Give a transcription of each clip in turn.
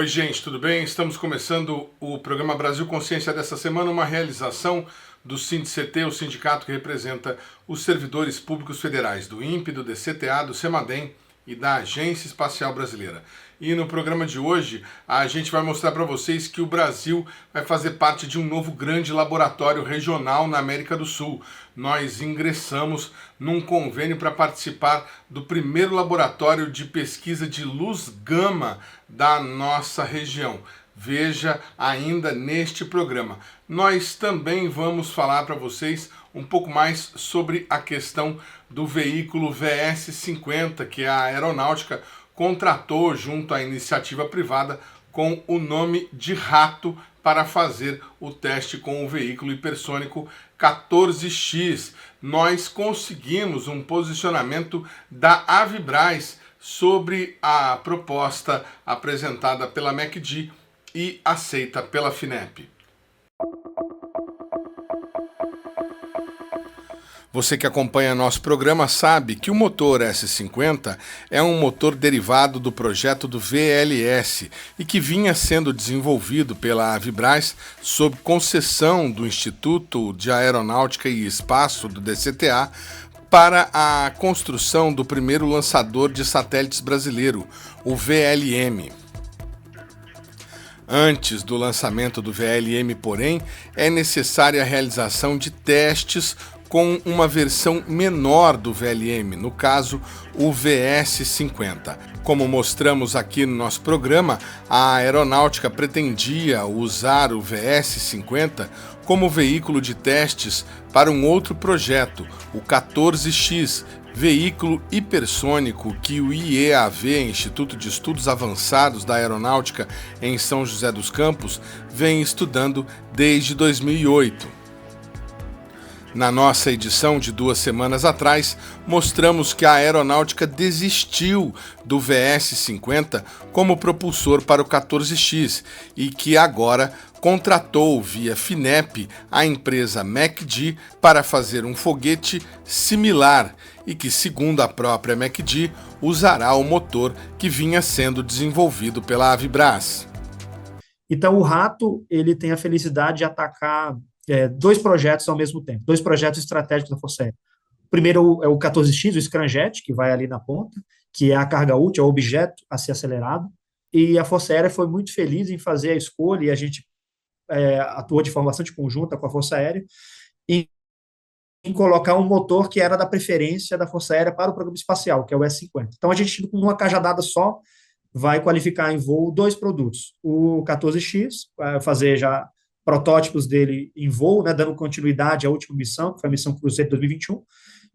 Oi, gente, tudo bem? Estamos começando o programa Brasil Consciência dessa semana, uma realização do SINDCT, o sindicato que representa os servidores públicos federais do INPE, do DCTA, do CEMADEM e da Agência Espacial Brasileira. E no programa de hoje, a gente vai mostrar para vocês que o Brasil vai fazer parte de um novo grande laboratório regional na América do Sul. Nós ingressamos num convênio para participar do primeiro laboratório de pesquisa de luz gama da nossa região. Veja ainda neste programa. Nós também vamos falar para vocês um pouco mais sobre a questão do veículo VS-50, que a aeronáutica contratou junto à iniciativa privada com o nome de Rato para fazer o teste com o veículo hipersônico 14X. Nós conseguimos um posicionamento da Avibraz sobre a proposta apresentada pela MECD e aceita pela FINEP. Você que acompanha nosso programa sabe que o motor S50 é um motor derivado do projeto do VLS e que vinha sendo desenvolvido pela Avibraz sob concessão do Instituto de Aeronáutica e Espaço do DCTA para a construção do primeiro lançador de satélites brasileiro, o VLM. Antes do lançamento do VLM, porém, é necessária a realização de testes com uma versão menor do VLM, no caso, o VS-50. Como mostramos aqui no nosso programa, a aeronáutica pretendia usar o VS-50 como veículo de testes para um outro projeto, o 14X, veículo hipersônico que o IEAV, Instituto de Estudos Avançados da Aeronáutica em São José dos Campos, vem estudando desde 2008. Na nossa edição de 2 semanas atrás, mostramos que a aeronáutica desistiu do VS-50 como propulsor para o 14X e que agora contratou via FINEP a empresa MECD para fazer um foguete similar e que, segundo a própria MECD, usará o motor que vinha sendo desenvolvido pela Avibraz. Então, o Rato ele tem a felicidade de atacar 2 projetos ao mesmo tempo, 2 projetos estratégicos da Força Aérea. O primeiro é o 14X, o Scramjet, que vai ali na ponta, que é a carga útil, é o objeto a ser acelerado, e a Força Aérea foi muito feliz em fazer a escolha, e a gente atuou de forma bastante conjunta com a Força Aérea, em colocar um motor que era da preferência da Força Aérea para o programa espacial, que é o S-50. Então, a gente, com uma cajadada só, vai qualificar em voo 2 produtos. O 14X, vai fazer já protótipos dele em voo, né, dando continuidade à última missão, que foi a missão Cruzeiro de 2021,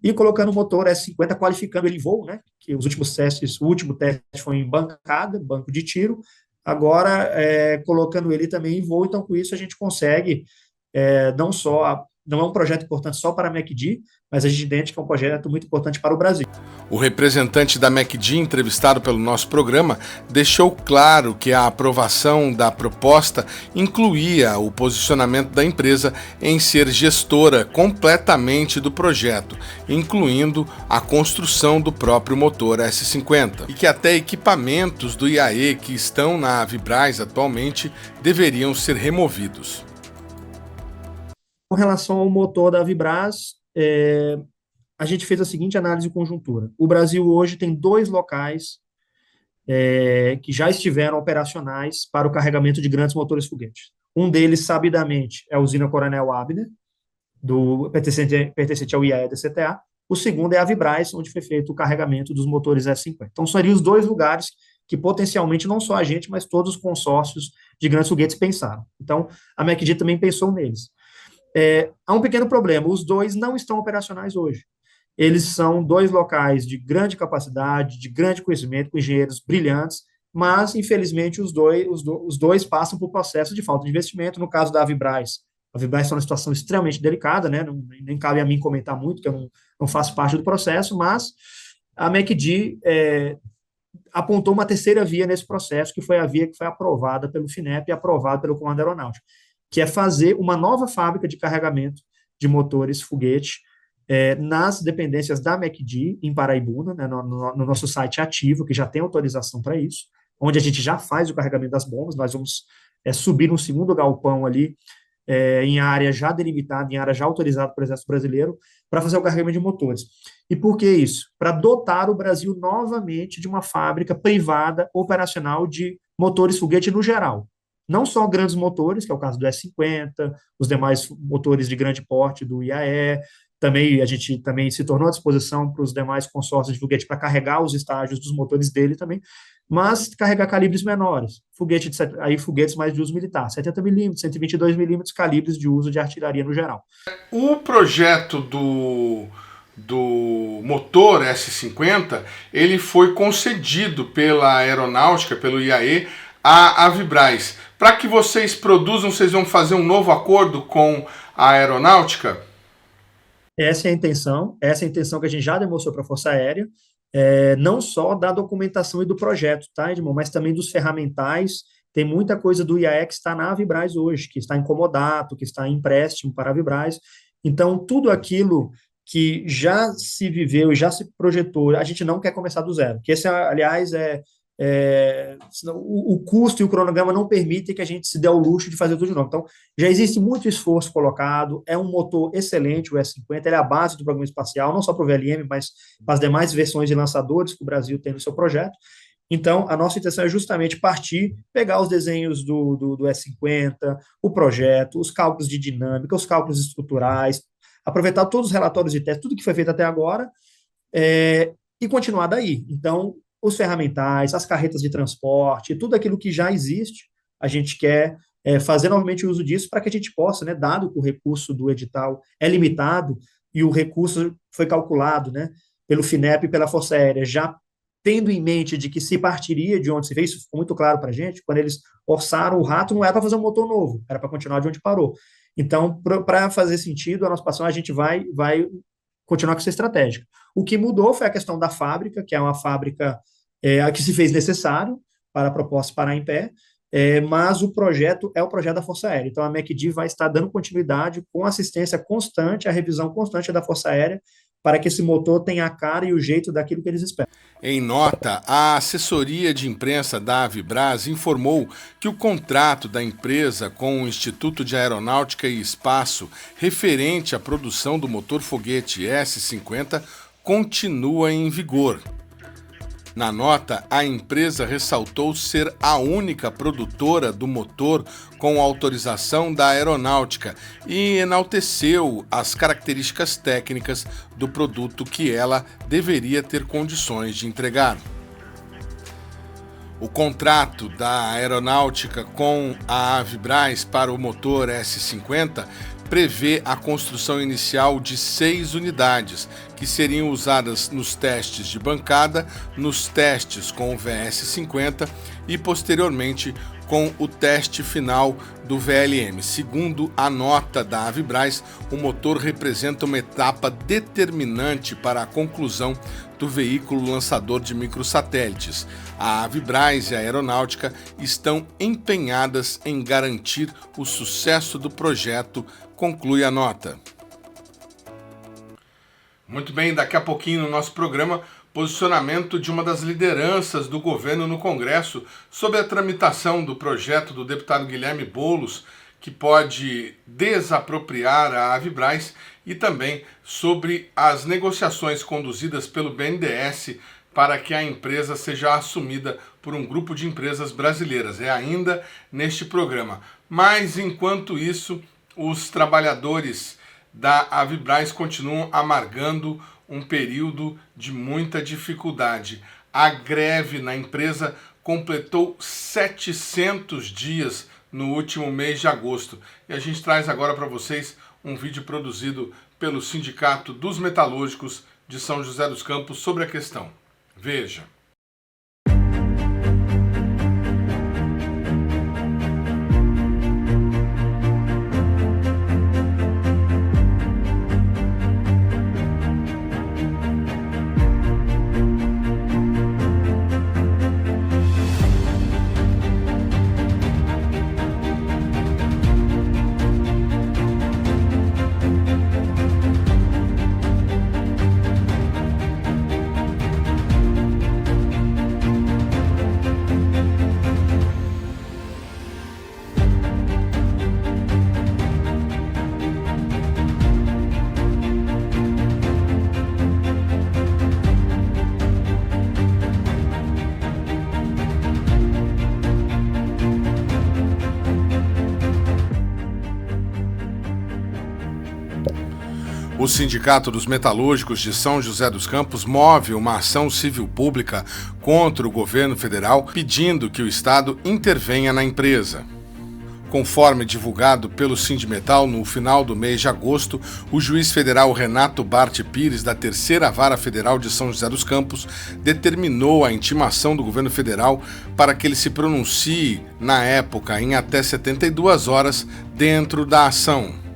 e colocando o motor S-50, qualificando ele em voo, né, que os últimos testes, o último teste foi em bancada, banco de tiro, agora colocando ele também em voo, então com isso a gente consegue não é um projeto importante só para a MECD, mas a gente entende que é um projeto muito importante para o Brasil. O representante da MECD, entrevistado pelo nosso programa, deixou claro que a aprovação da proposta incluía o posicionamento da empresa em ser gestora completamente do projeto, incluindo a construção do próprio motor S-50, e que até equipamentos do IAE que estão na Avibraz atualmente deveriam ser removidos. Com relação ao motor da Avibraz, a gente fez a seguinte análise de conjuntura. O Brasil hoje tem 2 locais que já estiveram operacionais para o carregamento de grandes motores foguetes. Um deles, sabidamente, é a usina Coronel Abner, pertencente ao IAE-DCTA. O segundo é a Avibraz, onde foi feito o carregamento dos motores S-50. Então, seriam os 2 lugares que potencialmente não só a gente, mas todos os consórcios de grandes foguetes pensaram. Então, a MECD também pensou neles. Há um pequeno problema, os 2 não estão operacionais hoje. Eles são 2 locais de grande capacidade, de grande conhecimento, com engenheiros brilhantes, mas, infelizmente, os dois passam por processo de falta de investimento. No caso da Avibraz, a Avibraz está numa situação extremamente delicada, né? Nem cabe a mim comentar muito, que eu não faço parte do processo, mas a MECD apontou uma terceira via nesse processo, que foi a via que foi aprovada pelo FINEP e aprovada pelo Comando Aeronáutico, que é fazer uma nova fábrica de carregamento de motores foguete nas dependências da MECD, em Paraibuna, né, no nosso site ativo, que já tem autorização para isso, onde a gente já faz o carregamento das bombas. Nós vamos subir um segundo galpão ali, em área já delimitada, em área já autorizada pelo Exército Brasileiro, para fazer o carregamento de motores. E por que isso? Para dotar o Brasil novamente de uma fábrica privada operacional de motores foguete no geral. Não só grandes motores, que é o caso do S-50, os demais motores de grande porte do IAE, também a gente também se tornou à disposição para os demais consórcios de foguete para carregar os estágios dos motores dele também, mas carregar calibres menores, foguetes mais de uso militar, 70 milímetros, 122 milímetros, calibres de uso de artilharia no geral. O projeto do motor S-50, ele foi concedido pela Aeronáutica, pelo IAE, à Avibraz. Para que vocês produzam, vocês vão fazer um novo acordo com a Aeronáutica? Essa é a intenção que a gente já demonstrou para a Força Aérea, não só da documentação e do projeto, tá, Edmond, mas também dos ferramentais. Tem muita coisa do IAE que está na Avibraz hoje, que está em comodato, que está em empréstimo para a Avibraz. Então, tudo aquilo que já se viveu e já se projetou, a gente não quer começar do zero, que esse, aliás, o custo e o cronograma não permitem que a gente se dê ao luxo de fazer tudo de novo. Então, já existe muito esforço colocado, é um motor excelente, o S-50, ele é a base do programa espacial, não só para o VLM, mas para as demais versões de lançadores que o Brasil tem no seu projeto. Então, a nossa intenção é justamente partir, pegar os desenhos do S-50, o projeto, os cálculos de dinâmica, os cálculos estruturais, aproveitar todos os relatórios de teste, tudo que foi feito até agora, e continuar daí. Então, os ferramentais, as carretas de transporte, tudo aquilo que já existe, a gente quer fazer novamente uso disso para que a gente possa, né, dado que o recurso do edital é limitado e o recurso foi calculado, né, pelo FINEP e pela Força Aérea, já tendo em mente de que se partiria de onde se fez, isso ficou muito claro para a gente, quando eles orçaram o rato, não era para fazer um motor novo, era para continuar de onde parou. Então, para fazer sentido, a nossa participação, a gente vai continuar com essa estratégia. O que mudou foi a questão da fábrica, que é uma fábrica que se fez necessário para a proposta parar em pé, mas o projeto é o projeto da Força Aérea. Então, a MECD vai estar dando continuidade com assistência constante, a revisão constante da Força Aérea, para que esse motor tenha a cara e o jeito daquilo que eles esperam. Em nota, a assessoria de imprensa da Avibraz informou que o contrato da empresa com o Instituto de Aeronáutica e Espaço referente à produção do motor foguete S-50 continua em vigor. Na nota, a empresa ressaltou ser a única produtora do motor com autorização da Aeronáutica e enalteceu as características técnicas do produto que ela deveria ter condições de entregar. O contrato da Aeronáutica com a Avibraz para o motor S-50 prevê a construção inicial de 6 unidades, que seriam usadas nos testes de bancada, nos testes com o VS-50 e, posteriormente, com o teste final do VLM. Segundo a nota da Avibraz, o motor representa uma etapa determinante para a conclusão do veículo lançador de microsatélites. A Avibraz e a Aeronáutica estão empenhadas em garantir o sucesso do projeto, conclui a nota. Muito bem, daqui a pouquinho no nosso programa, posicionamento de uma das lideranças do governo no Congresso sobre a tramitação do projeto do deputado Guilherme Boulos, que pode desapropriar a Avibraz, e também sobre as negociações conduzidas pelo BNDES para que a empresa seja assumida por um grupo de empresas brasileiras. É ainda neste programa. Mas, enquanto isso, os trabalhadores da Avibraz continuam amargando um período de muita dificuldade. A greve na empresa completou 700 dias no último mês de agosto. E a gente traz agora para vocês um vídeo produzido pelo Sindicato dos Metalúrgicos de São José dos Campos sobre a questão. Veja. O Sindicato dos Metalúrgicos de São José dos Campos move uma ação civil pública contra o governo federal, pedindo que o Estado intervenha na empresa. Conforme divulgado pelo Sindimetal no final do mês de agosto, o juiz federal Renato Bart Pires, da Terceira Vara Federal de São José dos Campos, determinou a intimação do governo federal para que ele se pronuncie, na época, em até 72 horas dentro da ação.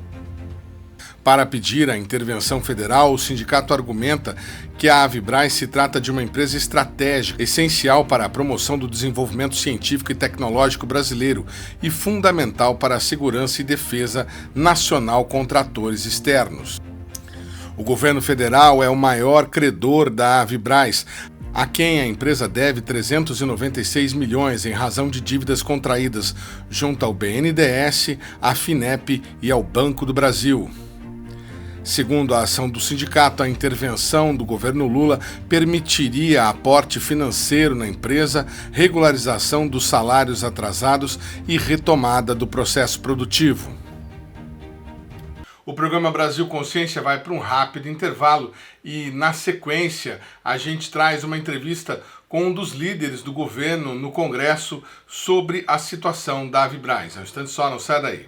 Para pedir a intervenção federal, o sindicato argumenta que a Avibraz se trata de uma empresa estratégica, essencial para a promoção do desenvolvimento científico e tecnológico brasileiro e fundamental para a segurança e defesa nacional contra atores externos. O governo federal é o maior credor da Avibraz, a quem a empresa deve 396 milhões em razão de dívidas contraídas junto ao BNDES, à FINEP e ao Banco do Brasil. Segundo a ação do sindicato, a intervenção do governo Lula permitiria aporte financeiro na empresa, regularização dos salários atrasados e retomada do processo produtivo. O programa Brasil Consciência vai para um rápido intervalo e, na sequência, a gente traz uma entrevista com um dos líderes do governo no Congresso sobre a situação da Avibraz. Um instante só, não sai daí.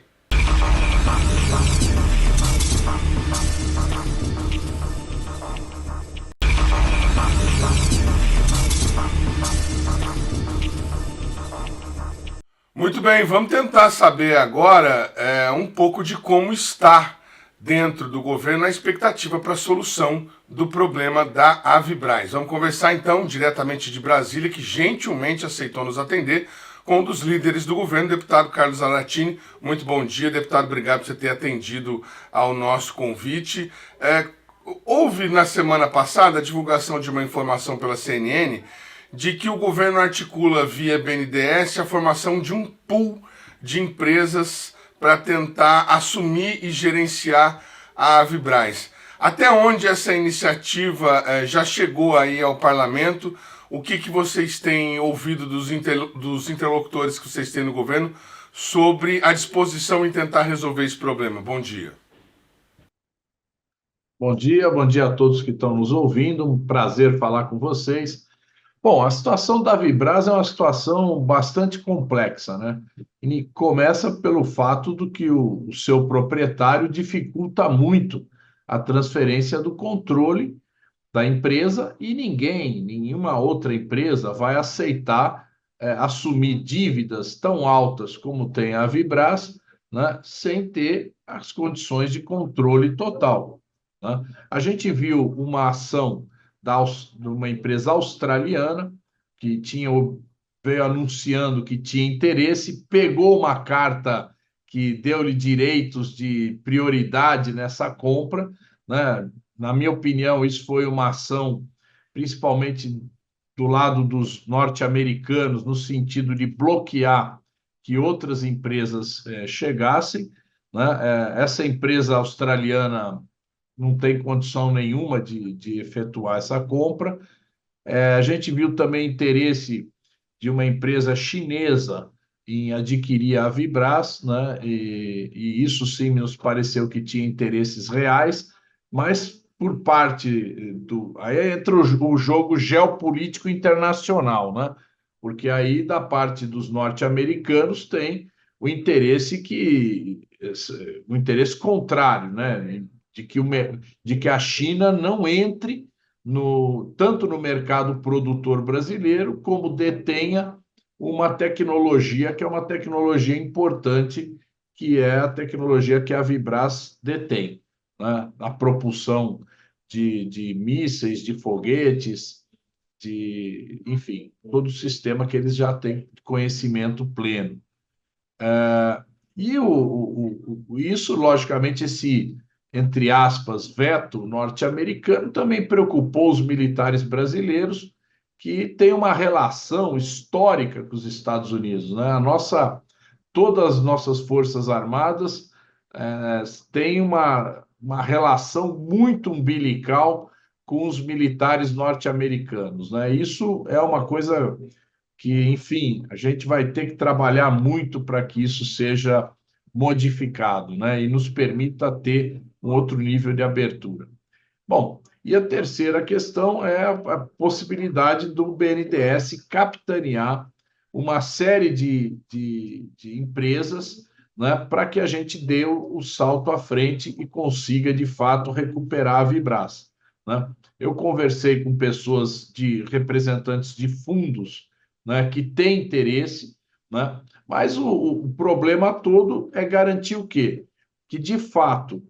Muito bem, vamos tentar saber agora um pouco de como está dentro do governo a expectativa para a solução do problema da Avibraz. Vamos conversar então diretamente de Brasília, que gentilmente aceitou nos atender, com um dos líderes do governo, o deputado Carlos Zaratini. Muito bom dia, deputado, obrigado por você ter atendido ao nosso convite. Houve na semana passada a divulgação de uma informação pela CNN de que o governo articula via BNDES a formação de um pool de empresas para tentar assumir e gerenciar a Avibraz. Até onde essa iniciativa já chegou aí ao parlamento? O que vocês têm ouvido dos interlocutores que vocês têm no governo sobre a disposição em tentar resolver esse problema? Bom dia. Bom dia a todos que estão nos ouvindo. Um prazer falar com vocês. Bom, a situação da Avibraz é uma situação bastante complexa, né? E começa pelo fato do que o seu proprietário dificulta muito a transferência do controle da empresa e nenhuma outra empresa vai aceitar assumir dívidas tão altas como tem a Avibraz, né, sem ter as condições de controle total, né? A gente viu uma ação de uma empresa australiana que veio anunciando que tinha interesse, pegou uma carta que deu-lhe direitos de prioridade nessa compra, né? Na minha opinião, isso foi uma ação principalmente do lado dos norte-americanos, no sentido de bloquear que outras empresas chegassem, né? Essa empresa australiana não tem condição nenhuma de efetuar essa compra. A gente viu também interesse de uma empresa chinesa em adquirir a Avibraz, né? E isso sim nos pareceu que tinha interesses reais, mas por parte aí entra o jogo geopolítico internacional, né? Porque aí da parte dos norte-americanos tem o interesse contrário, né? De que a China não entre tanto no mercado produtor brasileiro, como detenha uma tecnologia que é uma tecnologia importante, que é a tecnologia que a Avibraz detém, né? A propulsão de mísseis, de foguetes, enfim, todo o sistema que eles já têm conhecimento pleno. E isso, logicamente, entre aspas, veto norte-americano também preocupou os militares brasileiros, que têm uma relação histórica com os Estados Unidos, né? Todas as nossas forças armadas têm uma relação muito umbilical com os militares norte-americanos, né? Isso é uma coisa que, enfim, a gente vai ter que trabalhar muito para que isso seja modificado, né? E nos permita ter um outro nível de abertura. Bom, e a terceira questão é a possibilidade do BNDES capitanear uma série de empresas, né, para que a gente dê o salto à frente e consiga, de fato, recuperar a Vibraz, né? Eu conversei com pessoas representantes de fundos, né, que têm interesse, né, mas o problema todo é garantir o quê? Que, de fato,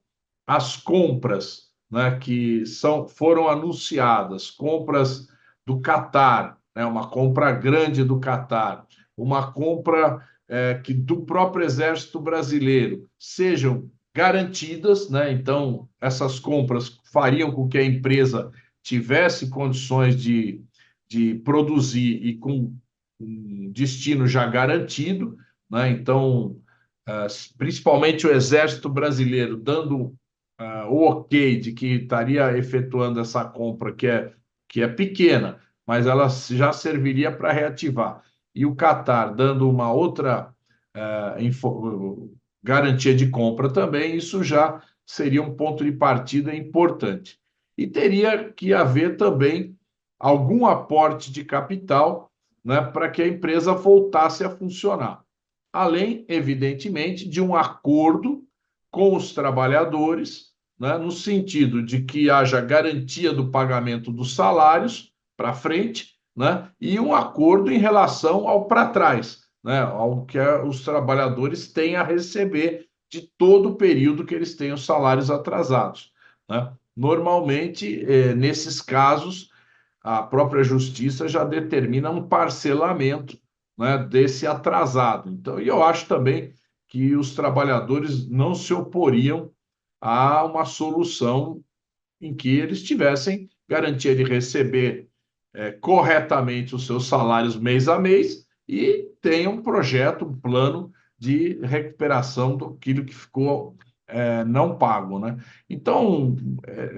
as compras, né, foram anunciadas, compras do Catar, né, uma compra grande do Catar, uma compra do próprio Exército Brasileiro, sejam garantidas, né? Então, essas compras fariam com que a empresa tivesse condições de produzir e com um destino já garantido, né? Então, principalmente o Exército Brasileiro dando o ok de que estaria efetuando essa compra, que é pequena, mas ela já serviria para reativar. E o Catar dando uma outra garantia de compra também, isso já seria um ponto de partida importante. E teria que haver também algum aporte de capital, né, para que a empresa voltasse a funcionar. Além, evidentemente, de um acordo com os trabalhadores, né, no sentido de que haja garantia do pagamento dos salários para frente, né, e um acordo em relação ao para trás, né, ao que os trabalhadores têm a receber de todo o período que eles têm os salários atrasados, né? Normalmente, nesses casos, a própria justiça já determina um parcelamento, né, desse atrasado. Então, e eu acho também que os trabalhadores não se oporiam a uma solução em que eles tivessem garantia de receber corretamente os seus salários mês a mês e tenham um projeto, um plano de recuperação daquilo que ficou não pago, né? Então,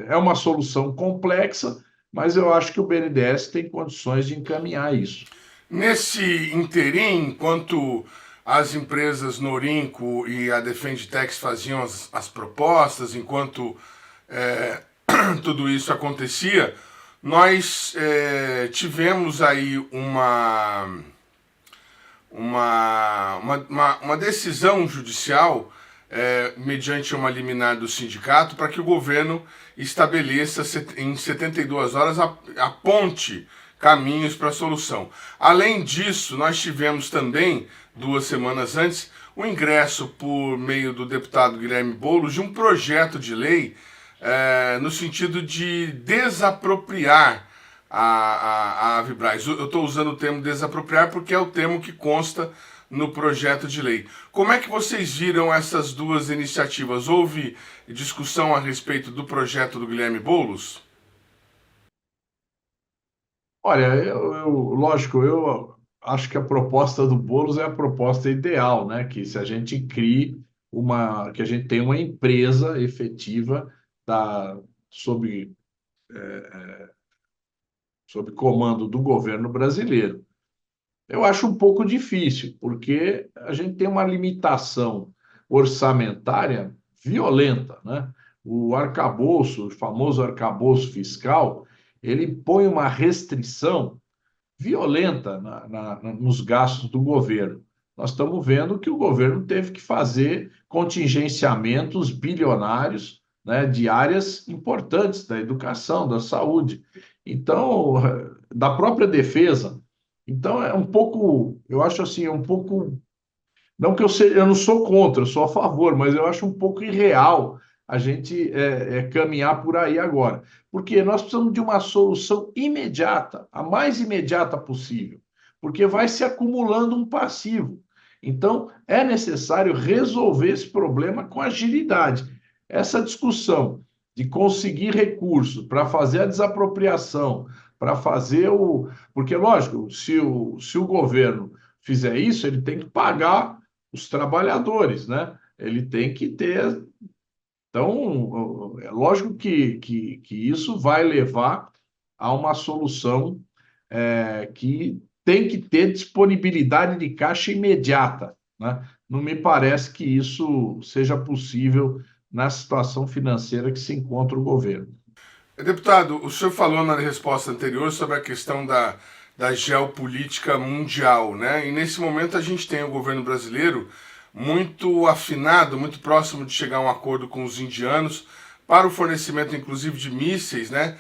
é uma solução complexa, mas eu acho que o BNDES tem condições de encaminhar isso. Nesse interim, enquanto as empresas Norinco e a Defendtex faziam as propostas, enquanto tudo isso acontecia, nós tivemos aí uma decisão judicial mediante uma liminar do sindicato para que o governo estabeleça em 72 horas aponte caminhos para a solução. Além disso, nós tivemos também, 2 semanas antes, o ingresso por meio do deputado Guilherme Boulos de um projeto de lei no sentido de desapropriar a Vibraz. Eu estou usando o termo desapropriar porque é o termo que consta no projeto de lei. Como é que vocês viram essas duas iniciativas? Houve discussão a respeito do projeto do Guilherme Boulos? Olha, lógico, eu acho que a proposta do Boulos é a proposta ideal, né? Que se a gente crie que a gente tenha uma empresa efetiva da, sob, sob comando do governo brasileiro. Eu acho um pouco difícil, porque a gente tem uma limitação orçamentária violenta, né? O arcabouço, o famoso arcabouço fiscal, ele põe uma restrição violenta nos gastos do governo. Nós estamos vendo que o governo teve que fazer contingenciamentos bilionários, né, de áreas importantes da educação, da saúde, então, da própria defesa. Então, é um pouco, eu acho assim, é um pouco não que eu não sou contra, eu sou a favor, mas eu acho um pouco irreal a gente caminhar por aí agora. Porque nós precisamos de uma solução imediata, a mais imediata possível, porque vai se acumulando um passivo. Então, é necessário resolver esse problema com agilidade. Essa discussão de conseguir recursos para fazer a desapropriação, para fazer o. Porque, lógico, se o governo fizer isso, ele tem que pagar os trabalhadores, né? Ele tem que ter. Então, é lógico que isso vai levar a uma solução que tem que ter disponibilidade de caixa imediata, né? Não me parece que isso seja possível na situação financeira que se encontra o governo. Deputado, o senhor falou na resposta anterior sobre a questão da geopolítica mundial, né? E nesse momento a gente tem o governo brasileiro muito afinado, muito próximo de chegar a um acordo com os indianos para o fornecimento, inclusive, de mísseis, né?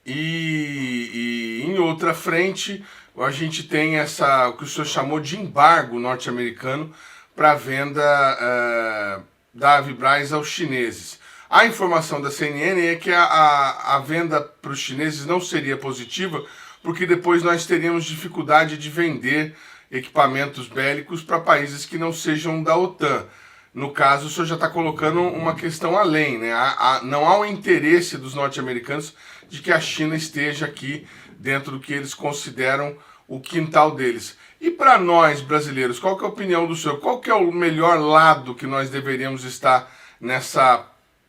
E em outra frente, a gente tem o que o senhor chamou de embargo norte-americano para a venda da Avibraz aos chineses. A informação da CNN é que a venda para os chineses não seria positiva, porque depois nós teríamos dificuldade de vender equipamentos bélicos para países que não sejam da OTAN. No caso, o senhor já está colocando uma questão além, né? Não há o interesse dos norte-americanos de que a China esteja aqui dentro do que eles consideram o quintal deles. E para nós, brasileiros, qual que é a opinião do senhor? Qual que é o melhor lado que nós deveríamos estar nessa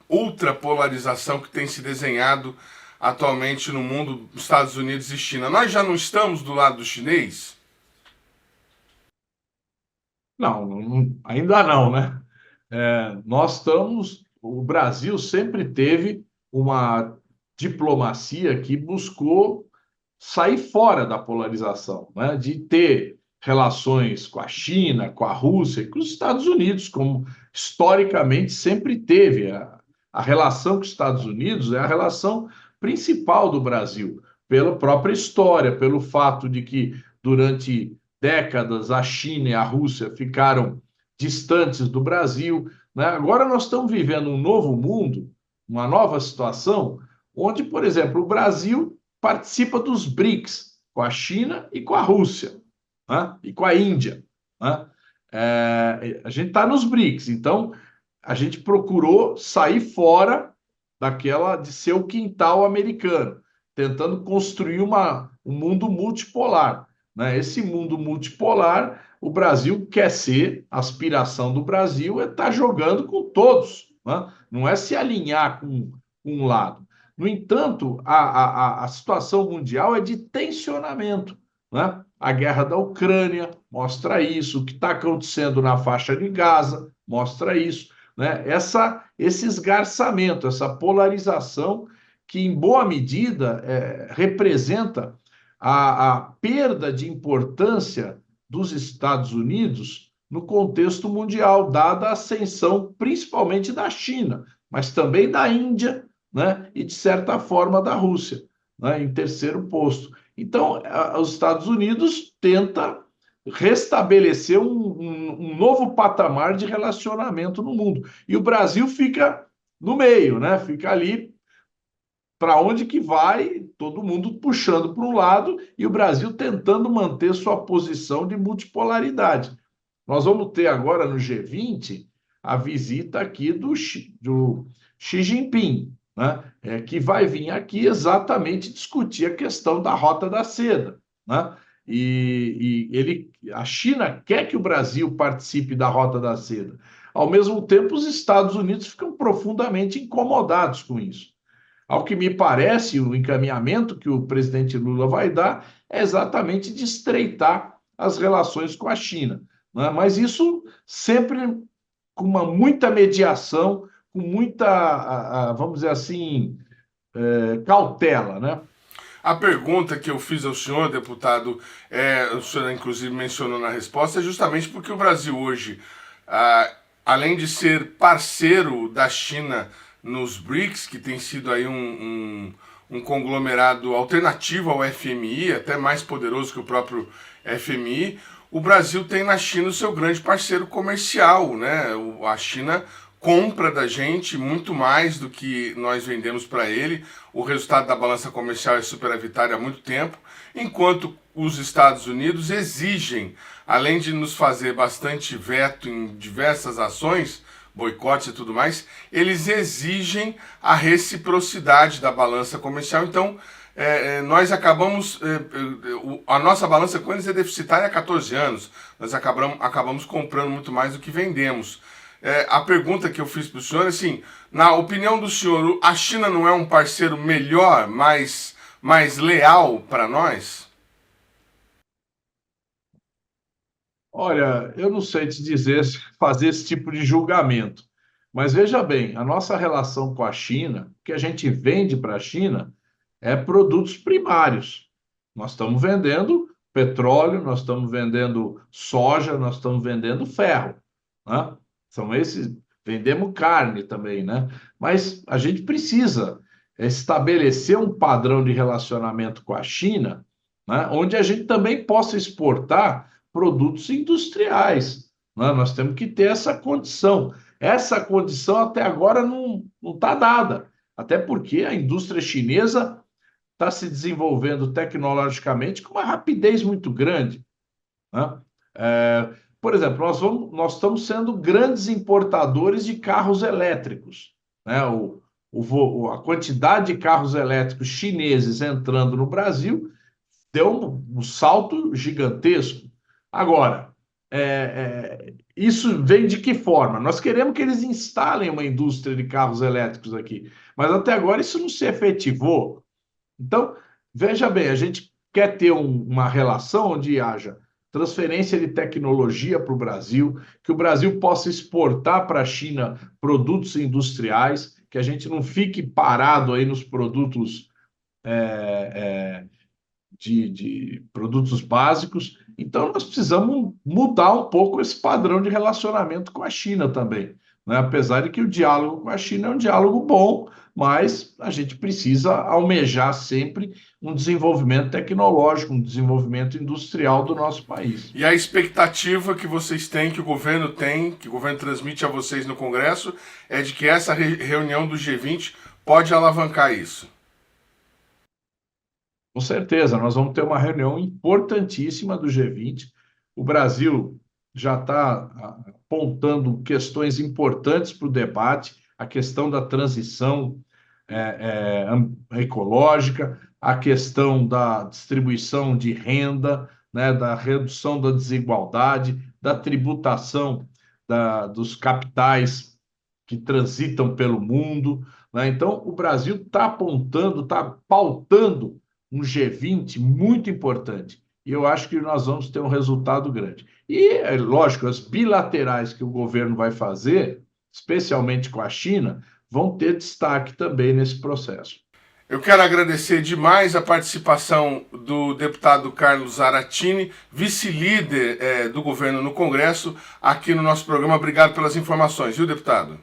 ultrapolarização que tem se desenhado atualmente no mundo, Estados Unidos e China? Nós já não estamos do lado do chinês? Não, ainda não, né? Nós estamos. O Brasil sempre teve uma diplomacia que buscou sair fora da polarização, né? De ter relações com a China, com a Rússia e com os Estados Unidos, como historicamente sempre teve. A relação com os Estados Unidos é a relação principal do Brasil, pela própria história, pelo fato de que durante décadas a China e a Rússia ficaram distantes do Brasil, né? Agora nós estamos vivendo um novo mundo, uma nova situação, onde, por exemplo, o Brasil participa dos BRICS, com a China e com a Rússia, né? E com a Índia, né? A gente está nos BRICS, então a gente procurou sair fora daquela de ser o quintal americano, tentando construir um mundo multipolar, né? Esse mundo multipolar, o Brasil quer ser, a aspiração do Brasil é estar jogando com todos, né? Não é se alinhar com um lado. No entanto, a situação mundial é de tensionamento, né? A guerra da Ucrânia mostra isso, o que está acontecendo na faixa de Gaza mostra isso, né? Esse esgarçamento, essa polarização que, em boa medida, representa a perda de importância dos Estados Unidos no contexto mundial, dada a ascensão principalmente da China, mas também da Índia, né? E, de certa forma, da Rússia, né? Em terceiro posto. Então, os Estados Unidos tenta restabelecer um novo patamar de relacionamento no mundo. E o Brasil fica no meio, né? Fica ali para onde que vai, todo mundo puxando para um lado e o Brasil tentando manter sua posição de multipolaridade. Nós vamos ter agora no G20 a visita aqui do Xi Jinping, né? Que vai vir aqui exatamente discutir a questão da Rota da Seda, né? A China quer que o Brasil participe da Rota da Seda. Ao mesmo tempo, os Estados Unidos ficam profundamente incomodados com isso. Ao que me parece, o encaminhamento que o presidente Lula vai dar é exatamente de estreitar as relações com a China, né? Mas isso sempre com muita mediação, com muita, vamos dizer assim, cautela, né? A pergunta que eu fiz ao senhor, deputado, o senhor inclusive mencionou na resposta, é justamente porque o Brasil hoje, além de ser parceiro da China nos BRICS, que tem sido aí um conglomerado alternativo ao FMI, até mais poderoso que o próprio FMI, o Brasil tem na China o seu grande parceiro comercial, né? A China compra da gente muito mais do que nós vendemos para ele. O resultado da balança comercial é superavitário há muito tempo, enquanto os Estados Unidos exigem, além de nos fazer bastante veto em diversas ações, boicotes e tudo mais, eles exigem a reciprocidade da balança comercial. Então, nós acabamos, a nossa balança com eles é deficitária há 14 anos, nós acabamos comprando muito mais do que vendemos. A pergunta que eu fiz para o senhor é assim, na opinião do senhor, a China não é um parceiro melhor, mais leal para nós? Olha, eu não sei te dizer, fazer esse tipo de julgamento. Mas veja bem, a nossa relação com a China, o que a gente vende para a China é produtos primários. Nós estamos vendendo petróleo, nós estamos vendendo soja, nós estamos vendendo ferro, né? São esses, vendemos carne também, né? Mas a gente precisa estabelecer um padrão de relacionamento com a China, né? Onde a gente também possa exportar produtos industriais, né? Nós temos que ter essa condição. Essa condição até agora não está dada, até porque a indústria chinesa está se desenvolvendo tecnologicamente com uma rapidez muito grande, né? Por exemplo, nós estamos sendo grandes importadores de carros elétricos, né? A quantidade de carros elétricos chineses entrando no Brasil deu um salto gigantesco. Agora, isso vem de que forma? Nós queremos que eles instalem uma indústria de carros elétricos aqui, mas até agora isso não se efetivou. Então, veja bem, a gente quer ter uma relação onde haja transferência de tecnologia para o Brasil, que o Brasil possa exportar para a China produtos industriais, que a gente não fique parado aí nos produtos de produtos básicos. Então, nós precisamos mudar um pouco esse padrão de relacionamento com a China também, né? Apesar de que o diálogo com a China é um diálogo bom, mas a gente precisa almejar sempre um desenvolvimento tecnológico, um desenvolvimento industrial do nosso país. E a expectativa que vocês têm, que o governo tem, que o governo transmite a vocês no Congresso, é de que essa reunião do G20 pode alavancar isso. Com certeza, nós vamos ter uma reunião importantíssima do G20. O Brasil já está apontando questões importantes para o debate, a questão da transição ecológica, a questão da distribuição de renda, né, da redução da desigualdade, da tributação dos capitais que transitam pelo mundo, né? Então, o Brasil está apontando, está pautando um G20 muito importante. E eu acho que nós vamos ter um resultado grande. E, lógico, as bilaterais que o governo vai fazer, especialmente com a China, vão ter destaque também nesse processo. Eu quero agradecer demais a participação do deputado Carlos Zaratini, vice-líder do governo no Congresso, aqui no nosso programa. Obrigado pelas informações, viu, deputado?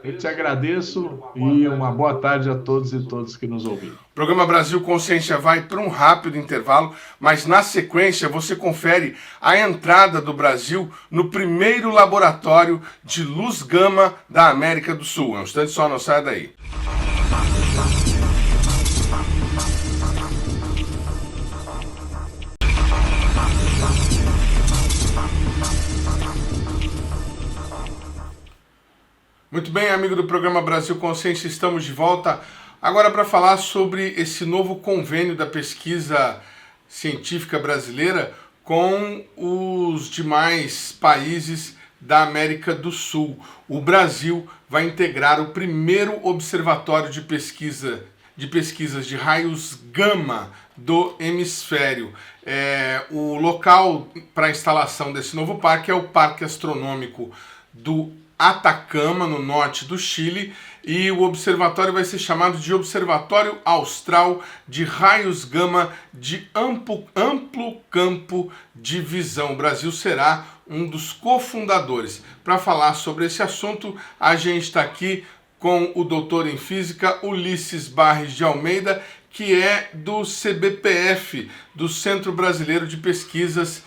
Eu te agradeço e uma boa tarde a todos e todas que nos ouviram. O programa Brasil Consciência vai para um rápido intervalo, mas na sequência você confere a entrada do Brasil no primeiro laboratório de luz gama da América do Sul. É um instante só, não saia daí. Muito bem, amigo do programa Brasil Consciência, estamos de volta agora para falar sobre esse novo convênio da pesquisa científica brasileira com os demais países da América do Sul. O Brasil vai integrar o primeiro observatório de pesquisas de raios gama do hemisfério. O local para a instalação desse novo parque é o Parque Astronômico do Atacama, no norte do Chile, e o observatório vai ser chamado de Observatório Austral de Raios Gama de Amplo Campo de Visão. O Brasil será um dos cofundadores. Para falar sobre esse assunto, a gente está aqui com o doutor em Física Ulisses Barres de Almeida, que é do CBPF, do Centro Brasileiro de Pesquisas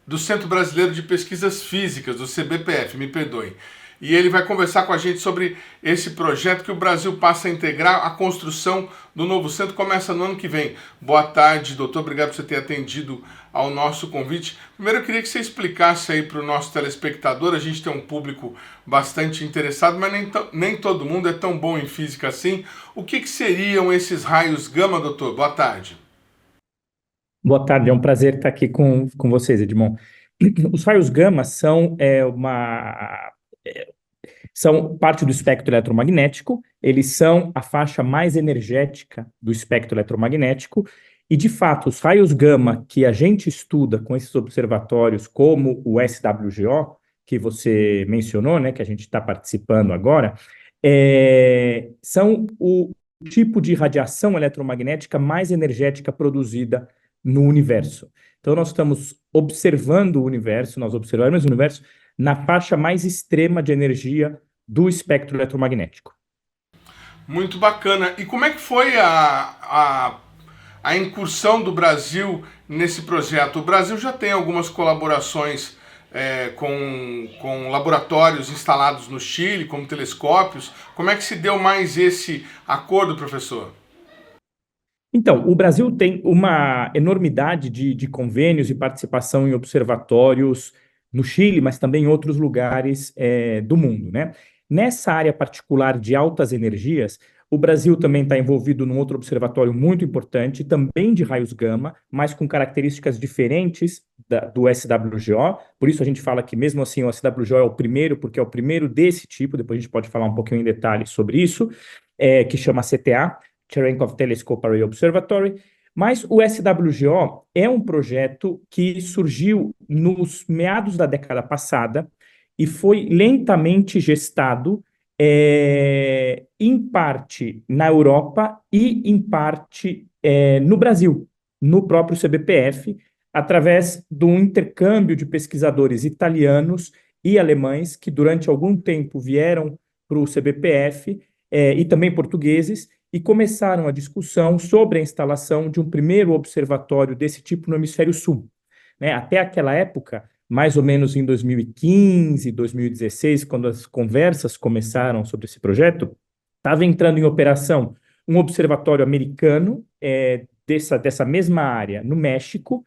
do Centro Brasileiro de Pesquisas Físicas, do CBPF, me perdoem. E ele vai conversar com a gente sobre esse projeto que o Brasil passa a integrar. A construção do novo centro começa no ano que vem. Boa tarde, doutor. Obrigado por você ter atendido ao nosso convite. Primeiro, eu queria que você explicasse aí para o nosso telespectador. A gente tem um público bastante interessado, mas nem todo mundo é tão bom em física assim. O que seriam esses raios gama, doutor? Boa tarde. Boa tarde, é um prazer estar aqui com vocês, Edmond. Os raios gama são são parte do espectro eletromagnético, eles são a faixa mais energética do espectro eletromagnético, e de fato, os raios gama que a gente estuda com esses observatórios, como o SWGO, que você mencionou, né, que a gente está participando agora, são o tipo de radiação eletromagnética mais energética produzida no universo. Então, nós estamos observando o universo, nós observamos o universo na faixa mais extrema de energia do espectro eletromagnético. Muito bacana. E como é que foi a incursão do Brasil nesse projeto? O Brasil já tem algumas colaborações com laboratórios instalados no Chile, como telescópios. Como é que se deu mais esse acordo, professor? Então, o Brasil tem uma enormidade de convênios e participação em observatórios no Chile, mas também em outros lugares do mundo, né? Nessa área particular de altas energias, o Brasil também está envolvido num outro observatório muito importante, também de raios gama, mas com características diferentes do SWGO. Por isso a gente fala que, mesmo assim, o SWGO é o primeiro, porque é o primeiro desse tipo, depois a gente pode falar um pouquinho em detalhes sobre isso, que chama CTA, Cherenkov Telescope Array Observatory. Mas o SWGO é um projeto que surgiu nos meados da década passada e foi lentamente gestado, em parte na Europa e em parte no Brasil, no próprio CBPF, através do intercâmbio de pesquisadores italianos e alemães que durante algum tempo vieram para o CBPF, e também portugueses, e começaram a discussão sobre a instalação de um primeiro observatório desse tipo no Hemisfério Sul, né? Até aquela época, mais ou menos em 2015, 2016, quando as conversas começaram sobre esse projeto, estava entrando em operação um observatório americano dessa mesma área no México,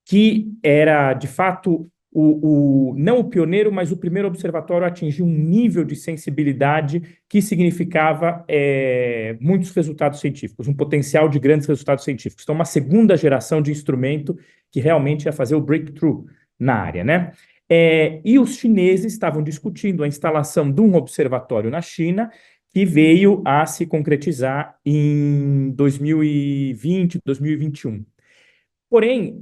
que era, de fato, não o pioneiro, mas o primeiro observatório a atingir um nível de sensibilidade que significava muitos resultados científicos, um potencial de grandes resultados científicos. Então, uma segunda geração de instrumento que realmente ia fazer o breakthrough na área, né? E os chineses estavam discutindo a instalação de um observatório na China, que veio a se concretizar em 2020, 2021. Porém,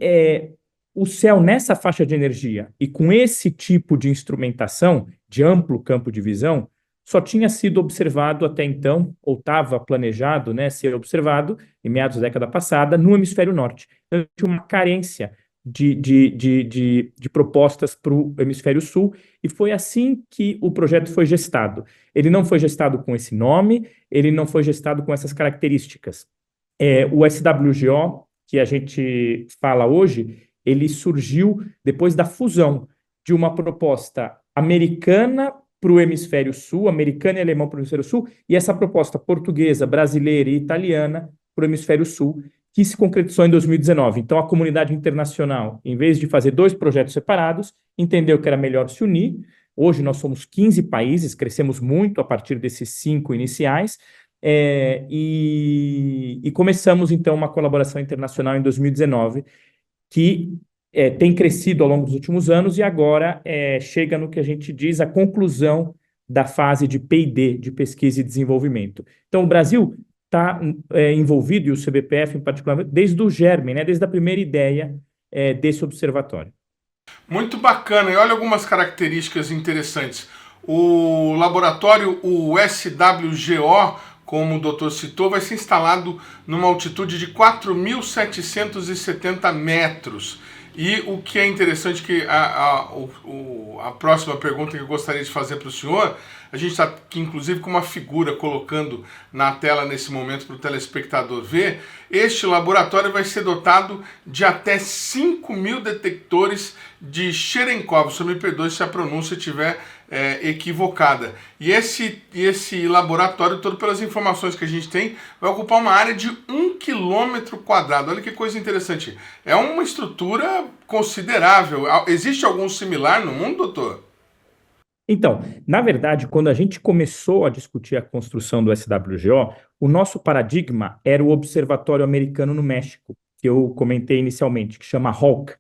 o céu nessa faixa de energia e com esse tipo de instrumentação de amplo campo de visão só tinha sido observado até então, ou estava planejado, né, ser observado em meados da década passada no hemisfério norte. Então, tinha uma carência de propostas para o hemisfério sul, e foi assim que o projeto foi gestado. Ele não foi gestado com esse nome, ele não foi gestado com essas características. O SWGO, que a gente fala hoje, ele surgiu depois da fusão de uma proposta americana para o hemisfério sul, americana e alemã para o hemisfério sul, e essa proposta portuguesa, brasileira e italiana para o hemisfério sul, que se concretizou em 2019. Então, a comunidade internacional, em vez de fazer dois projetos separados, entendeu que era melhor se unir. Hoje nós somos 15 países, crescemos muito a partir desses 5 iniciais, e começamos, então, uma colaboração internacional em 2019, que tem crescido ao longo dos últimos anos e agora chega no que a gente diz a conclusão da fase de P&D, de pesquisa e desenvolvimento. Então, o Brasil está envolvido, e o CBPF em particular, desde o germe, né, desde a primeira ideia desse observatório. Muito bacana, e olha algumas características interessantes. O laboratório, o SWGO, como o doutor citou, vai ser instalado numa altitude de 4.770 metros. E o que é interessante que a próxima pergunta que eu gostaria de fazer para o senhor, a gente está aqui inclusive com uma figura colocando na tela nesse momento para o telespectador ver. Este laboratório vai ser dotado de até 5.000 detectores de Cherenkov, só me perdoe se a pronúncia estiver equivocada. E esse laboratório, todo pelas informações que a gente tem, vai ocupar uma área de 1 quilômetro quadrado. Olha que coisa interessante. É uma estrutura considerável. Existe algum similar no mundo, doutor? Então, na verdade, quando a gente começou a discutir a construção do SWGO, o nosso paradigma era o Observatório Americano no México, que eu comentei inicialmente, que chama HAWC,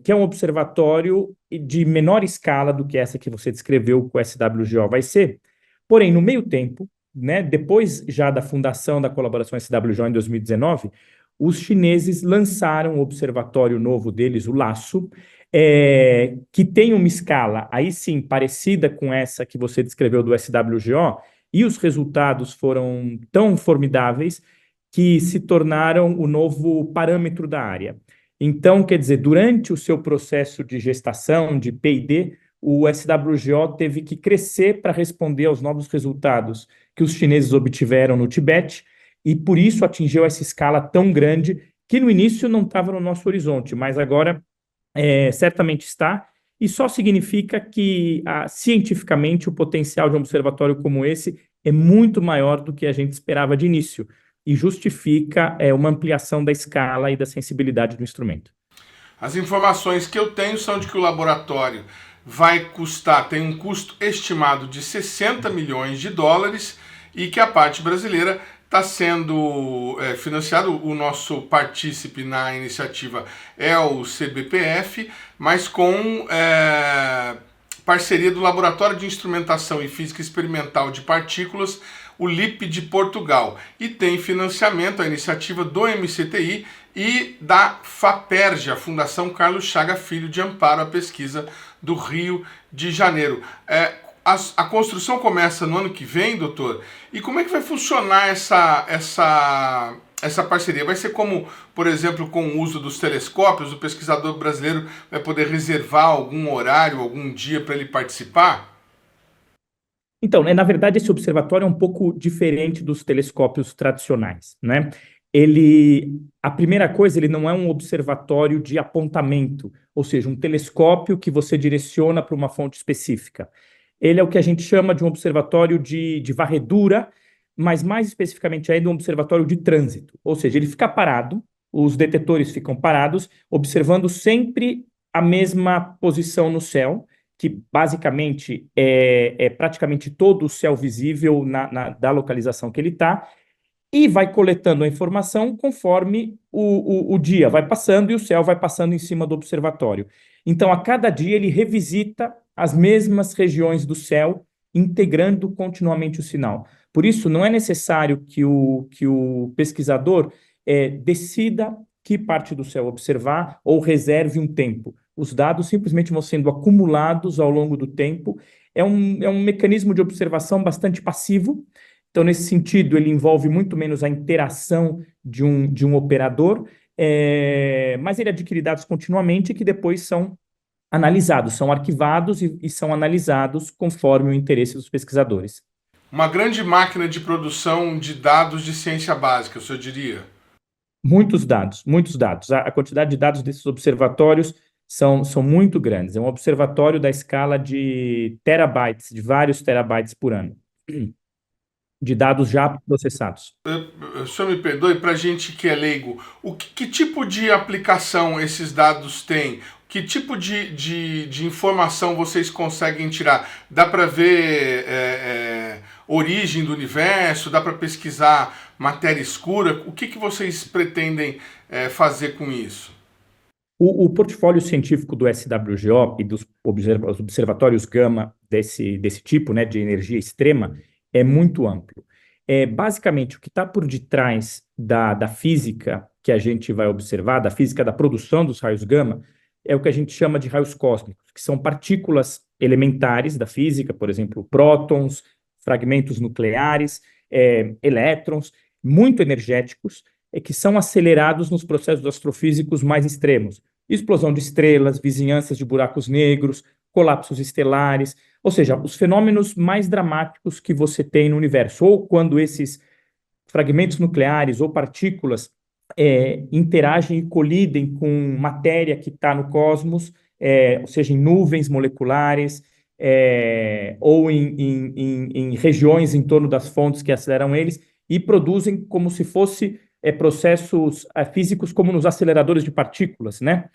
que é um observatório de menor escala do que essa que você descreveu que o SWGO vai ser. Porém, no meio tempo, né, depois já da fundação da colaboração SWGO em 2019, os chineses lançaram o observatório novo deles, o LASSO, que tem uma escala, aí sim, parecida com essa que você descreveu do SWGO, e os resultados foram tão formidáveis que se tornaram o novo parâmetro da área. Então, quer dizer, durante o seu processo de gestação, de P&D, o SWGO teve que crescer para responder aos novos resultados que os chineses obtiveram no Tibete, e por isso atingiu essa escala tão grande, que no início não estava no nosso horizonte, mas agora certamente está, e só significa que, cientificamente, o potencial de um observatório como esse é muito maior do que a gente esperava de início, e justifica uma ampliação da escala e da sensibilidade do instrumento. As informações que eu tenho são de que o laboratório vai custar, tem um custo estimado de 60 milhões de dólares e que a parte brasileira está sendo financiado. O nosso partícipe na iniciativa é o CBPF, mas com parceria do Laboratório de Instrumentação e Física Experimental de Partículas, o LIP de Portugal, e tem financiamento, a iniciativa do MCTI e da FAPERJ, a Fundação Carlos Chaga Filho de Amparo à Pesquisa do Rio de Janeiro. A construção começa no ano que vem, doutor, e como é que vai funcionar essa parceria? Vai ser como, por exemplo, com o uso dos telescópios, o pesquisador brasileiro vai poder reservar algum horário, algum dia para ele participar? Então, na verdade, esse observatório é um pouco diferente dos telescópios tradicionais, né? A primeira coisa, ele não é um observatório de apontamento, ou seja, um telescópio que você direciona para uma fonte específica. Ele é o que a gente chama de um observatório de varredura, mas mais especificamente ainda um observatório de trânsito, ou seja, ele fica parado, os detetores ficam parados, observando sempre a mesma posição no céu, que basicamente é praticamente todo o céu visível da localização que ele está, e vai coletando a informação conforme o dia vai passando e o céu vai passando em cima do observatório. Então, a cada dia, ele revisita as mesmas regiões do céu, integrando continuamente o sinal. Por isso, não é necessário que o pesquisador decida que parte do céu observar ou reserve um tempo. Os dados simplesmente vão sendo acumulados ao longo do tempo. É um mecanismo de observação bastante passivo. Então, nesse sentido, ele envolve muito menos a interação de um operador, mas ele adquire dados continuamente que depois são analisados, são arquivados e são analisados conforme o interesse dos pesquisadores. Uma grande máquina de produção de dados de ciência básica, o senhor diria? Muitos dados, muitos dados. A quantidade de dados desses observatórios são muito grandes. É um observatório da escala de terabytes, de vários terabytes por ano, de dados já processados. O senhor me perdoe, para a gente que é leigo, que tipo de aplicação esses dados têm? Que tipo de informação vocês conseguem tirar? Dá para ver origem do universo? Dá para pesquisar matéria escura? O que vocês pretendem fazer com isso? O portfólio científico do SWGO e dos observatórios Gama desse tipo, né, de energia extrema, é muito amplo. Basicamente, o que está por detrás da física que a gente vai observar, da física da produção dos raios gama, é o que a gente chama de raios cósmicos, que são partículas elementares da física, por exemplo, prótons, fragmentos nucleares, elétrons, muito energéticos, que são acelerados nos processos astrofísicos mais extremos. Explosão de estrelas, vizinhanças de buracos negros, colapsos estelares, ou seja, os fenômenos mais dramáticos que você tem no universo, ou quando esses fragmentos nucleares ou partículas interagem e colidem com matéria que está no cosmos, ou seja, em nuvens moleculares, ou em regiões em torno das fontes que aceleram eles, e produzem como se fosse processos físicos como nos aceleradores de partículas, né?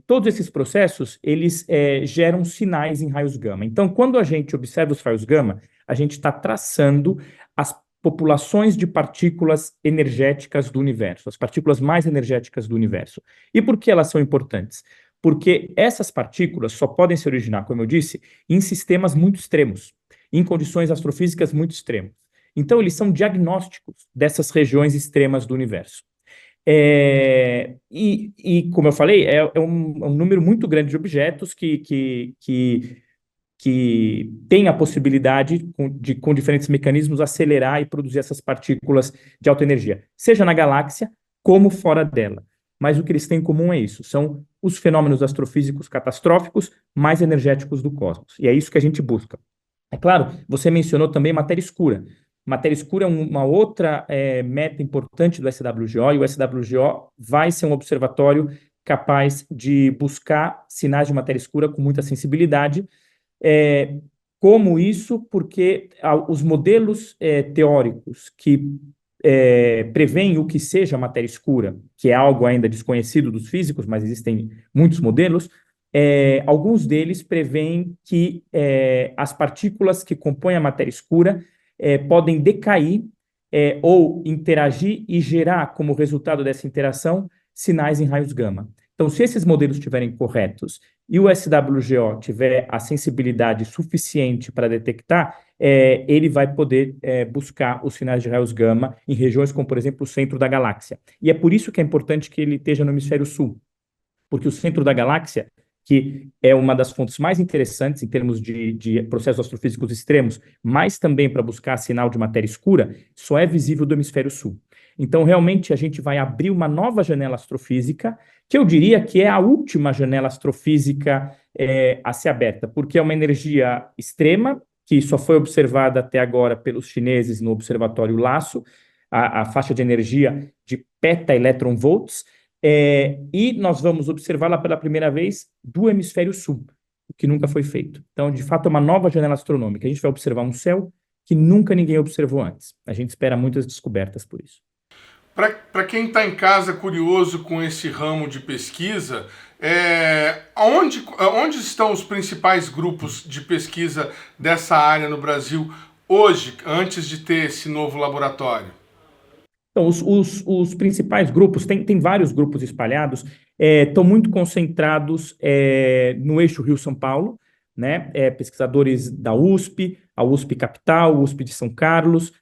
Todos esses processos, eles geram sinais em raios gama. Então, quando a gente observa os raios gama, a gente está traçando as populações de partículas energéticas do universo, as partículas mais energéticas do universo. E por que elas são importantes? Porque essas partículas só podem se originar, como eu disse, em sistemas muito extremos, em condições astrofísicas muito extremas. Então, eles são diagnósticos dessas regiões extremas do universo. Como eu falei, é um número muito grande de objetos que tem a possibilidade, com diferentes mecanismos, acelerar e produzir essas partículas de alta energia, seja na galáxia como fora dela. Mas o que eles têm em comum é isso, são os fenômenos astrofísicos catastróficos mais energéticos do cosmos. E é isso que a gente busca. É claro, você mencionou também matéria escura. Matéria escura é uma outra meta importante do SWGO, e o SWGO vai ser um observatório capaz de buscar sinais de matéria escura com muita sensibilidade. Como isso? Porque os modelos teóricos que preveem o que seja matéria escura, que é algo ainda desconhecido dos físicos, mas existem muitos modelos, alguns deles preveem que as partículas que compõem a matéria escura podem decair ou interagir e gerar, como resultado dessa interação, sinais em raios gama. Então, se esses modelos estiverem corretos e o SWGO tiver a sensibilidade suficiente para detectar, ele vai poder buscar os sinais de raios gama em regiões como, por exemplo, o centro da galáxia. E é por isso que é importante que ele esteja no hemisfério sul, porque o centro da galáxia, que é uma das fontes mais interessantes em termos de processos astrofísicos extremos, mas também para buscar sinal de matéria escura, só é visível do hemisfério sul. Então, realmente, a gente vai abrir uma nova janela astrofísica, que eu diria que é a última janela astrofísica a ser aberta, porque é uma energia extrema, que só foi observada até agora pelos chineses no observatório LASSO, a faixa de energia de peta-electron-volts, e nós vamos observá-la pela primeira vez do hemisfério sul, o que nunca foi feito. Então, de fato, é uma nova janela astronômica. A gente vai observar um céu que nunca ninguém observou antes. A gente espera muitas descobertas por isso. Para quem está em casa curioso com esse ramo de pesquisa, onde estão os principais grupos de pesquisa dessa área no Brasil hoje, antes de ter esse novo laboratório? Então, os principais grupos, tem vários grupos espalhados, estão muito concentrados no eixo Rio-São Paulo, né? Pesquisadores da USP, a USP Capital, a USP de São Carlos,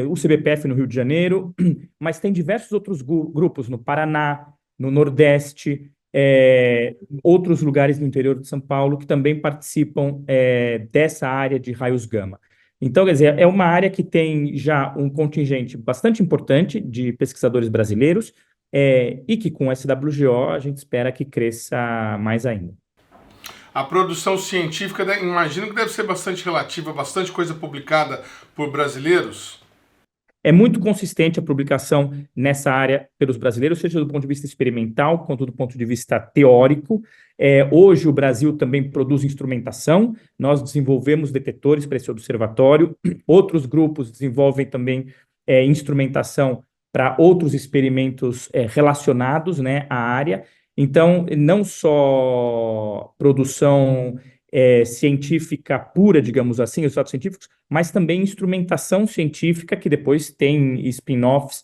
o CBPF no Rio de Janeiro, mas tem diversos outros grupos no Paraná, no Nordeste, outros lugares no interior de São Paulo que também participam dessa área de raios gama. Então, quer dizer, é uma área que tem já um contingente bastante importante de pesquisadores brasileiros e que com o SWGO a gente espera que cresça mais ainda. A produção científica, imagino que deve ser bastante relativa, bastante coisa publicada por brasileiros. É muito consistente a publicação nessa área pelos brasileiros, seja do ponto de vista experimental, quanto do ponto de vista teórico. Hoje o Brasil também produz instrumentação, nós desenvolvemos detetores para esse observatório, outros grupos desenvolvem também instrumentação para outros experimentos relacionados, né, à área. Então, não só produção científica pura, digamos assim, resultados científicos, mas também instrumentação científica que depois tem spin-offs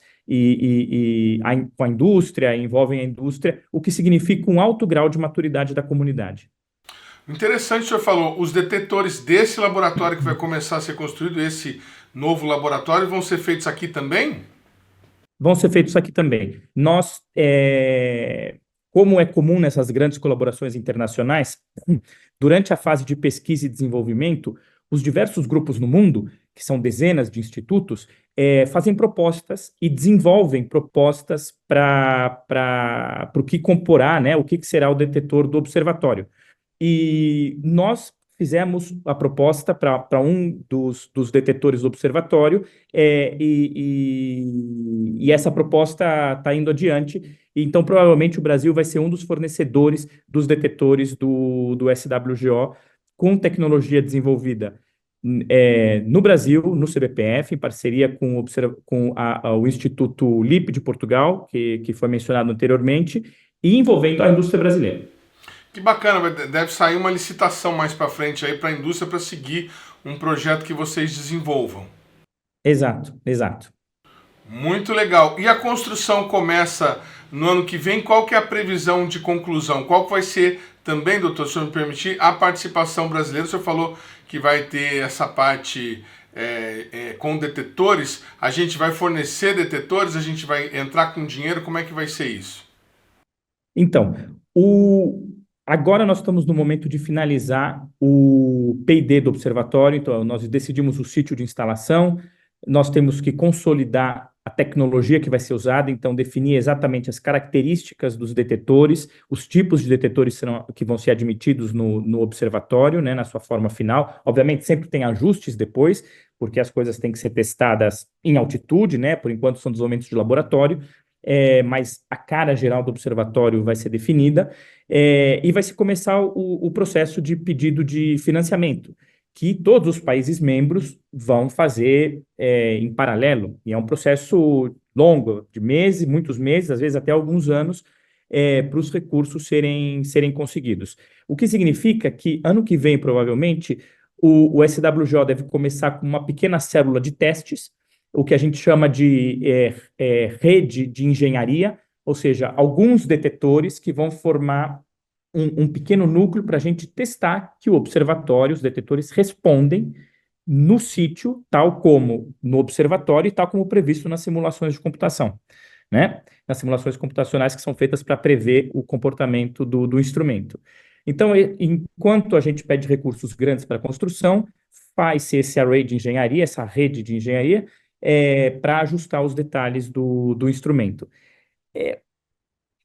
com a indústria, envolvem a indústria, o que significa um alto grau de maturidade da comunidade. Interessante, o senhor falou, os detetores desse laboratório que vai começar a ser construído, esse novo laboratório, vão ser feitos aqui também? Vão ser feitos aqui também. Nós, como é comum nessas grandes colaborações internacionais, durante a fase de pesquisa e desenvolvimento, os diversos grupos no mundo, que são dezenas de institutos, fazem propostas e desenvolvem propostas para o que comporá, né, o que será o detetor do observatório. E nós fizemos a proposta para um dos detetores do observatório e essa proposta está indo adiante. Então, provavelmente, o Brasil vai ser um dos fornecedores dos detetores do SWGO com tecnologia desenvolvida no Brasil, no CBPF, em parceria com o Instituto LIP de Portugal, que foi mencionado anteriormente, e envolvendo a indústria brasileira. Que bacana, deve sair uma licitação mais para frente aí para a indústria para seguir um projeto que vocês desenvolvam. Exato, exato. Muito legal. E a construção começa no ano que vem? Qual que é a previsão de conclusão? Qual que vai ser também, doutor, se eu me permitir, a participação brasileira? O senhor falou que vai ter essa parte com detetores, a gente vai fornecer detetores, a gente vai entrar com dinheiro, como é que vai ser isso? Então, agora nós estamos no momento de finalizar o P&D do observatório, então nós decidimos o sítio de instalação, nós temos que consolidar a tecnologia que vai ser usada, então definir exatamente as características dos detetores, os tipos de detetores que vão ser admitidos no observatório, né, na sua forma final. Obviamente sempre tem ajustes depois, porque as coisas têm que ser testadas em altitude, né, por enquanto são desenvolvimentos de laboratório, mas a cara geral do observatório vai ser definida, e vai se começar o processo de pedido de financiamento, que todos os países membros vão fazer em paralelo, e é um processo longo, de meses, muitos meses, às vezes até alguns anos, para os recursos serem conseguidos. O que significa que ano que vem, provavelmente, o SWJ deve começar com uma pequena célula de testes, o que a gente chama de rede de engenharia, ou seja, alguns detetores que vão formar um pequeno núcleo para a gente testar que o observatório, os detetores respondem no sítio, tal como no observatório e tal como previsto nas simulações de computação, né? Nas simulações computacionais que são feitas para prever o comportamento do instrumento. Então, enquanto a gente pede recursos grandes para a construção, faz-se esse array de engenharia, essa rede de engenharia, para ajustar os detalhes do instrumento.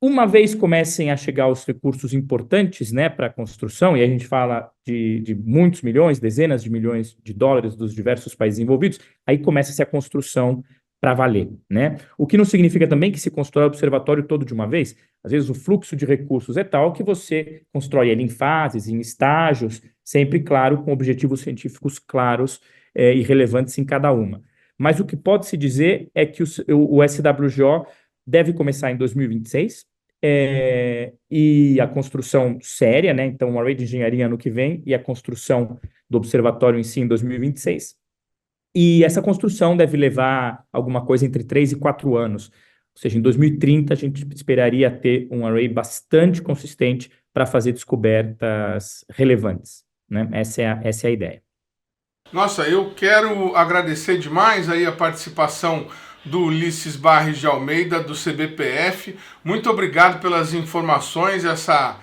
Uma vez comecem a chegar os recursos importantes, né, para a construção, e a gente fala de muitos milhões, dezenas de milhões de dólares dos diversos países envolvidos, aí começa-se a construção para valer, né? O que não significa também que se constrói o observatório todo de uma vez. Às vezes o fluxo de recursos é tal que você constrói ele em fases, em estágios, sempre, claro, com objetivos científicos claros e relevantes em cada uma. Mas o que pode se dizer é que o SWJ deve começar em 2026, e a construção séria, né? Então, o array de engenharia ano que vem e a construção do observatório em si em 2026. E essa construção deve levar alguma coisa entre 3 e 4 anos. Ou seja, em 2030 a gente esperaria ter um array bastante consistente para fazer descobertas relevantes, né? Essa é a ideia. Nossa, eu quero agradecer demais aí a participação do Ulisses Barres de Almeida, do CBPF. Muito obrigado pelas informações, essa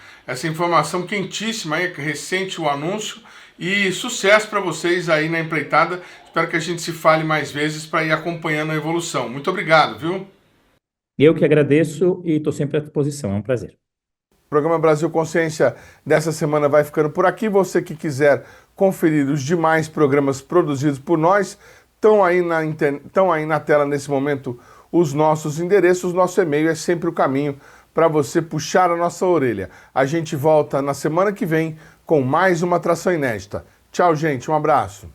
informação quentíssima aí, recente o anúncio, e sucesso para vocês aí na empreitada. Espero que a gente se fale mais vezes para ir acompanhando a evolução. Muito obrigado, viu? Eu que agradeço e estou sempre à disposição, é um prazer. O programa Brasil Consciência dessa semana vai ficando por aqui. Você que quiser conferir os demais programas produzidos por nós, estão aí na tela nesse momento os nossos endereços. Nosso e-mail é sempre o caminho para você puxar a nossa orelha. A gente volta na semana que vem com mais uma atração inédita. Tchau, gente. Um abraço.